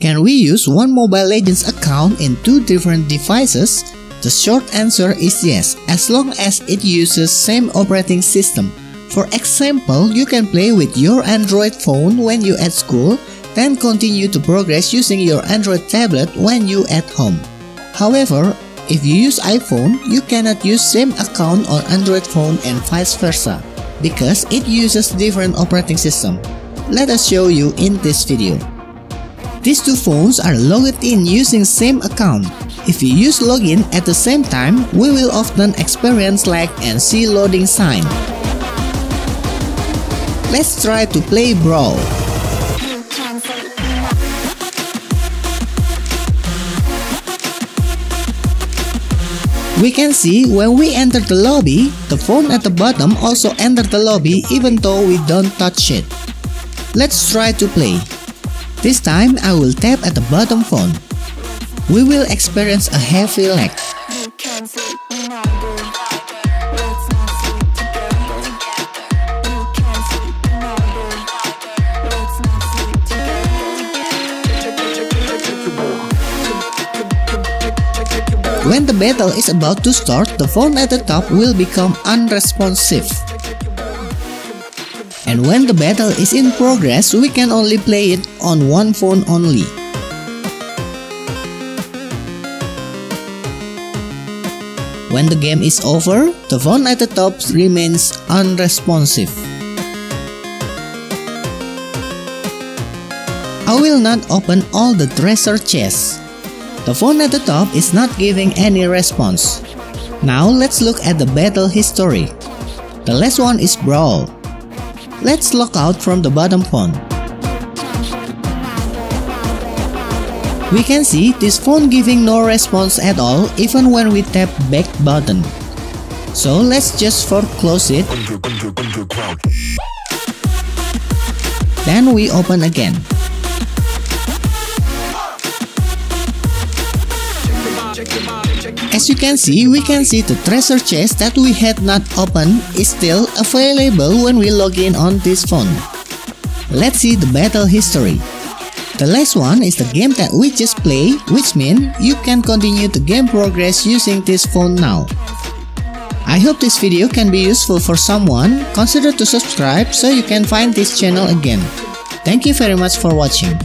Can we use one Mobile Legends account in two different devices? The short answer is yes, as long as it uses same operating system. For example, you can play with your Android phone when you at school, then continue to progress using your Android tablet when you at home. However, if you use iPhone, you cannot use same account on Android phone and vice versa, because it uses different operating system. Let us show you in this video. These two phones are logged in using same account. If you use login at the same time, we will often experience lag and see loading sign. Let's try to play Brawl. We can see when we enter the lobby, the phone at the bottom also enter the lobby even though we don't touch it. Let's try to play. This time I will tap at the bottom phone. We will experience a heavy lag. When the battle is about to start, the phone at the top will become unresponsive. And when the battle is in progress, we can only play it on one phone only. When the game is over, the phone at the top remains unresponsive. I will not open all the treasure chests. The phone at the top is not giving any response. Now let's look at the battle history. The last one is Brawl. Let's log out from the bottom phone. We can see this phone giving no response at all even when we tap back button. So let's just foreclose it. Then we open again. As you can see, we can see the treasure chest that we had not opened is still available when we log in on this phone. Let's see the battle history. The last one is the game that we just played, which means you can continue the game progress using this phone now. I hope this video can be useful for someone. Consider to subscribe so you can find this channel again. Thank you very much for watching.